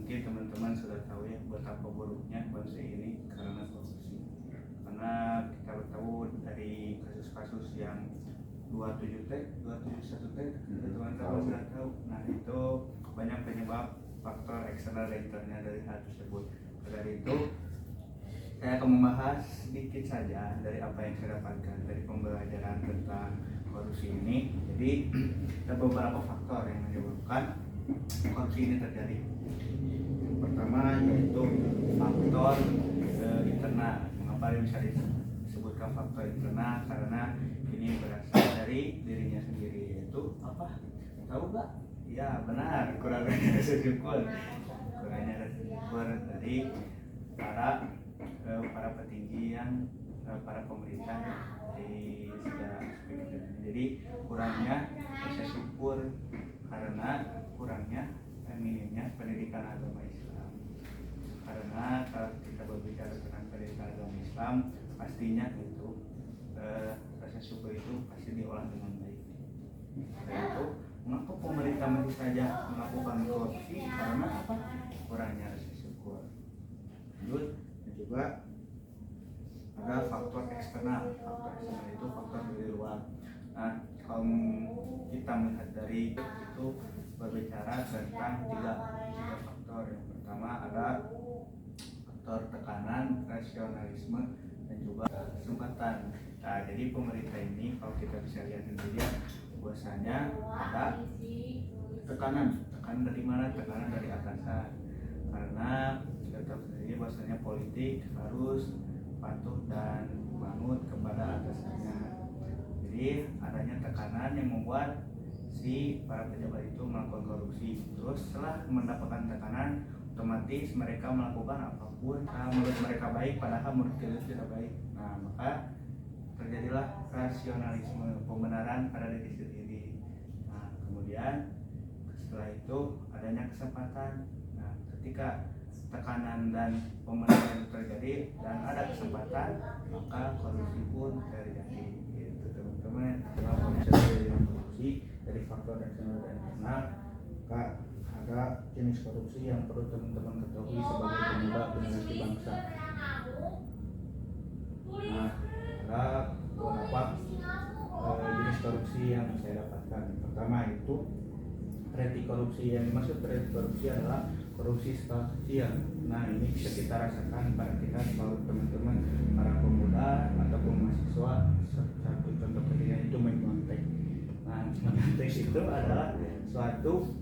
mungkin teman-teman sudah tahu ya betapa buruknya bangsa ini karena korupsi. Karena kita tahu dari kasus-kasus yang 27T, 271T, teman-teman sudah tahu. Nah itu banyak penyebab faktor eksternal dan internal dari hal tersebut. Dari itu saya akan membahas sedikit saja dari apa yang saya dapatkan dari pembelajaran tentang korupsi ini. Jadi ada beberapa faktor yang menyebabkan korupsi ini terjadi. Yang pertama yaitu faktor internal. Mengapa bisa disebutkan faktor internal? Karena ini berasal dari dirinya sendiri, yaitu apa? Tahu nggak? Ya benar, kurangnya rasa syukur. Kurangnya rasa syukur dari para petinggi yang para pemerintah di segala aspek. Jadi kurangnya rasa syukur karena kurangnya minimnya pendidikan agama Islam. Karena kalau kita berbicara tentang pendidikan agama Islam, pastinya itu rasa syukur itu pasti diolah dengan baik. Karena itu mengapa pemerintah masih saja melakukan korupsi? Karena apa? Kurangnya rasa syukur. Lanjut, dan juga ada faktor eksternal. Faktor eksternal itu faktor dari luar. Nah, kalau kita melihat dari itu berbicara tentang tiga faktor. Yang pertama ada faktor tekanan, rasionalisme, dan juga kesempatan. Nah, jadi pemerintah ini kalau kita bisa lihat sendiri bahwasanya ada tekanan dari mana? Tekanan dari atasan. Karena kita tahu sendiri bahwasanya politik harus patuh dan manut kepada atasannya. Jadi adanya tekanan yang membuat si para pejabat itu melakukan korupsi. Terus setelah mendapatkan tekanan, otomatis mereka melakukan apapun menurut mereka baik, padahal menurut kita tidak baik. Nah, maka terjadilah rasionalisme, pembenaran pada diri sendiri. Nah, kemudian setelah itu adanya kesempatan. Nah, ketika tekanan dan pembenaran itu terjadi dan ada kesempatan, maka korupsi pun terjadi. Itu teman-teman, kenapa bisa terjadi korupsi dari faktor eksternal dan internal. Maka ada jenis korupsi yang perlu teman-teman ketahui sebagai pemuda generasi bangsa. Nah, ada beberapa jenis korupsi yang saya dapatkan. Yang pertama itu preti korupsi. Yang dimaksud preti korupsi adalah korupsi skala kecil. Nah, ini bisa kita rasakan pada kita sebagai teman-teman para pemuda ataupun mahasiswa. Satu contoh kecilnya itu menyontek. Nah, menyontek itu adalah suatu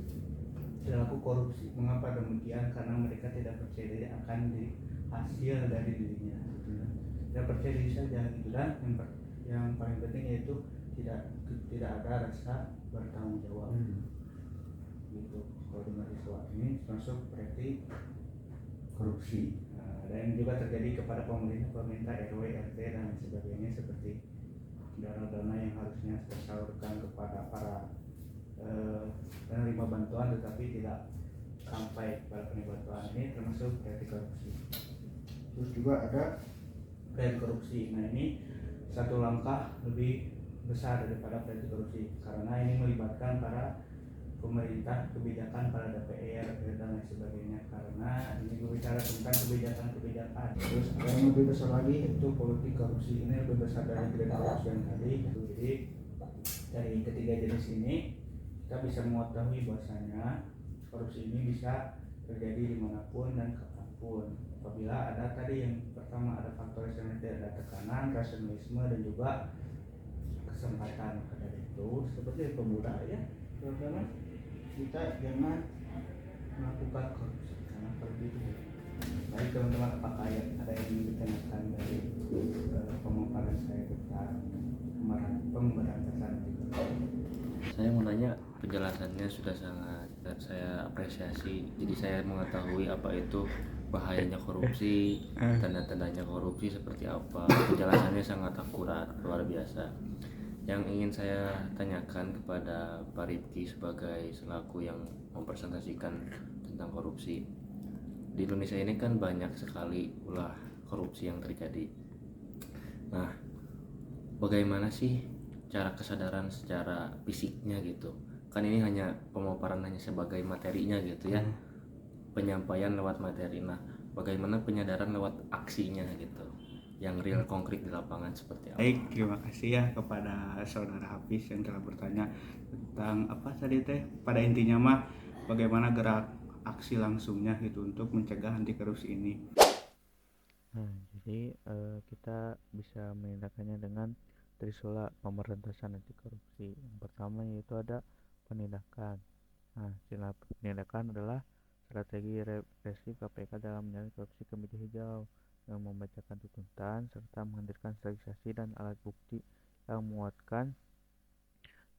perilaku korupsi. Mengapa demikian? Karena mereka tidak percaya diri akan hasil dari dirinya. Tidak percaya diri saja gitu. Dan yang paling penting yaitu tidak ada rasa bertanggung jawab. Gitu. Kalau di mahasiswa ini masuk berarti korupsi. Nah, dan juga terjadi kepada pemerintah RW, RT dan sebagainya, seperti dana-dana yang harusnya tersalurkan kepada para penerima bantuan tetapi tidak sampai pada penerima bantuan, ini termasuk berarti korupsi. Terus juga ada praktik korupsi. Nah, ini satu langkah lebih besar daripada praktik korupsi karena ini melibatkan para pemerintah, kebijakan para DPR dan lain sebagainya, karena ini berbicara tentang kebijakan. Terus ada yang lebih besar lagi yaitu politik korupsi. Ini lebih besar dari korupsi yang tadi. Jadi dari ketiga jenis ini kita bisa mengetahui bahwasanya korupsi ini bisa terjadi dimanapun dan kapanpun. Apabila ada tadi yang pertama ada faktor eksternal, ada tekanan, rasionalisme dan juga kesempatan. Maka dari itu seperti pemuda ya teman-teman, kita jangan melakukan korupsi karena korupsi itu baik. Teman-teman, apakah ada yang ingin ditanyakan dari pemaparan saya tentang pemberantasan korupsi? Saya mau nanya, penjelasannya sudah sangat saya apresiasi. Jadi saya mengetahui apa itu bahayanya korupsi, tanda-tandanya korupsi seperti apa. Penjelasannya sangat akurat, luar biasa. Yang ingin saya tanyakan kepada Pak Rifki sebagai selaku yang mempresentasikan tentang korupsi. Di Indonesia ini kan banyak sekali ulah korupsi yang terjadi. Nah, bagaimana sih cara kesadaran secara fisiknya gitu? Kan ini hanya pemaparan hanya sebagai materinya gitu ya. penyampaian lewat materi. Nah, bagaimana penyadaran lewat aksinya gitu, yang real konkret di lapangan seperti apa? Baik, terima kasih ya kepada saudara Hafiz yang telah bertanya tentang apa tadi teh. Pada intinya mah bagaimana gerak aksi langsungnya gitu untuk mencegah anti korupsi ini. Nah, jadi kita bisa menindakkannya dengan trisula pemberantasan anti korupsi. Yang pertama yaitu ada penindakan. Nah, istilah penindakan adalah strategi represi KPK dalam menyelesaikan korupsi ke meja hijau yang membacakan tuntutan serta menghadirkan saksi dan alat bukti yang menguatkan.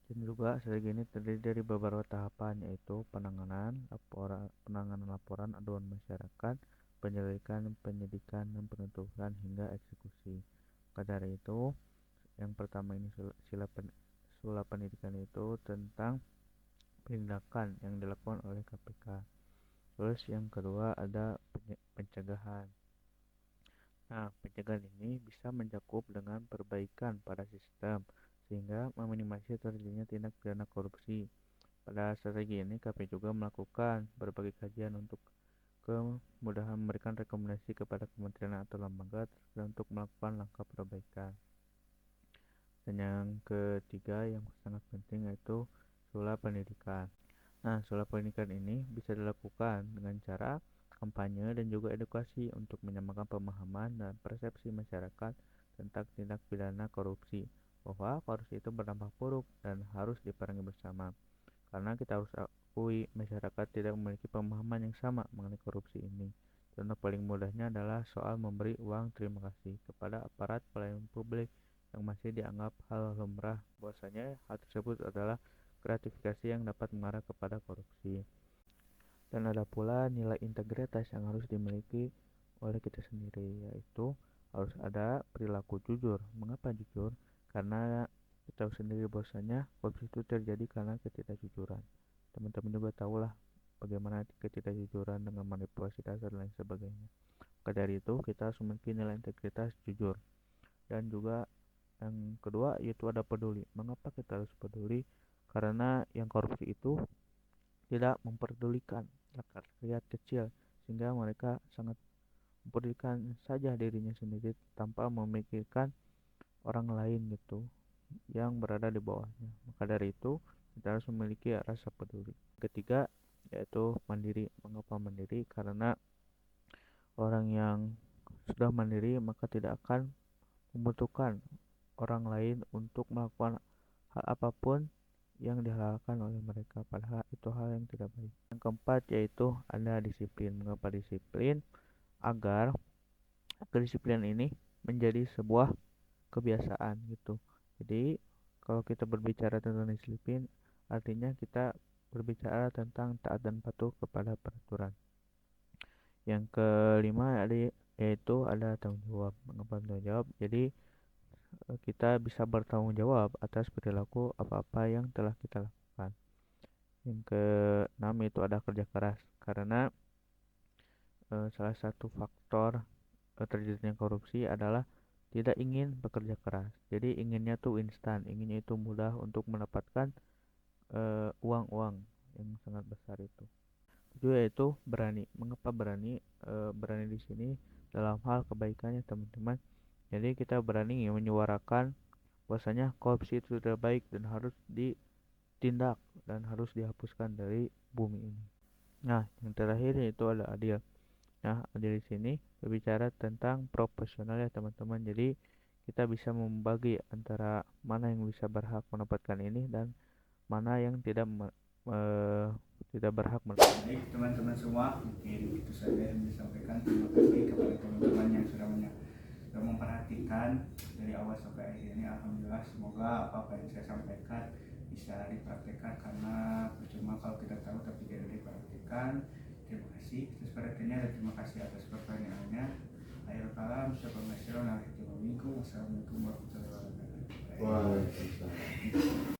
Dan juga strategi ini terdiri dari beberapa tahapan yaitu penanganan laporan aduan masyarakat, penyelidikan, penyidikan, dan penuntutan hingga eksekusi. Maka dari itu, yang pertama ini sila pendidikan itu tentang penindakan yang dilakukan oleh KPK. Terus yang kedua ada pencegahan. Nah, pencegahan ini bisa mencakup dengan perbaikan pada sistem sehingga meminimalisir terjadinya tindak pidana korupsi. Pada strategi ini, KPK juga melakukan berbagai kajian untuk kemudahan memberikan rekomendasi kepada kementerian atau lembaga untuk melakukan langkah perbaikan. Dan yang ketiga yang sangat penting yaitu sula pendidikan. Nah, sula pendidikan ini bisa dilakukan dengan cara kampanye dan juga edukasi untuk menyamakan pemahaman dan persepsi masyarakat tentang tindak pidana korupsi, bahwa korupsi itu berdampak buruk dan harus diperangi bersama. Karena kita harus akui masyarakat tidak memiliki pemahaman yang sama mengenai korupsi ini. Contoh paling mudahnya adalah soal memberi uang terima kasih kepada aparat pelayanan publik yang masih dianggap hal lumrah. Bahwasanya hal tersebut adalah gratifikasi yang dapat mengarah kepada korupsi. Dan ada pula nilai integritas yang harus dimiliki oleh kita sendiri, yaitu harus ada perilaku jujur. Mengapa jujur? Karena kita tahu sendiri bahwasanya korupsi itu terjadi karena ketidakjujuran. Teman-teman juga tahulah bagaimana ketidakjujuran dengan manipulasi data dan lain sebagainya. Maka dari itu kita harus memiliki nilai integritas jujur. Dan juga yang kedua yaitu ada peduli. Mengapa kita harus peduli? Karena yang korupsi itu tidak memperdulikan rakyat kecil, sehingga mereka sangat mempedulikan saja dirinya sendiri tanpa memikirkan orang lain gitu yang berada di bawahnya. Maka dari itu kita harus memiliki rasa peduli. Ketiga yaitu mandiri. Mengapa mandiri? Karena orang yang sudah mandiri maka tidak akan membutuhkan orang lain untuk melakukan hal apapun yang dihalalkan oleh mereka, padahal itu hal yang tidak baik. Yang keempat yaitu ada disiplin. Mengapa disiplin? Agar kedisiplinan ini menjadi sebuah kebiasaan gitu. Jadi kalau kita berbicara tentang disiplin, artinya kita berbicara tentang taat dan patuh kepada peraturan. Yang kelima yaitu ada tanggung jawab. Mengapa tanggung jawab? Jadi kita bisa bertanggung jawab atas perilaku apa-apa yang telah kita lakukan. Yang keenam itu ada kerja keras, karena salah satu faktor terjadinya korupsi adalah tidak ingin bekerja keras. Jadi inginnya tuh instan, inginnya itu mudah untuk mendapatkan uang-uang yang sangat besar itu. Kedua yaitu berani. Mengapa berani? Berani di sini dalam hal kebaikannya teman-teman. Jadi kita berani menyuarakan bahwasanya korupsi itu tidak baik dan harus ditindak dan harus dihapuskan dari bumi ini. Nah, yang terakhir yaitu ada adil. Nah, adil di sini berbicara tentang proporsional ya teman-teman. Jadi kita bisa membagi antara mana yang bisa berhak mendapatkan ini dan mana yang tidak berhak mendapatkan. Baik teman-teman semua, mungkin itu saja yang disampaikan. Terima kasih kepada teman-teman yang sudah memperhatikan dari awal sampai akhir ini. Alhamdulillah, semoga apa yang saya sampaikan bisa dipraktekkan, karena percuma kalau kita tahu tapi tidak dipraktekkan. Terima kasih atas perhatiannya dan terima kasih atas pertanyaannya. Akhirul kalam, wassalamualaikum warahmatullahi wabarakatuh. Waalaikumsalam.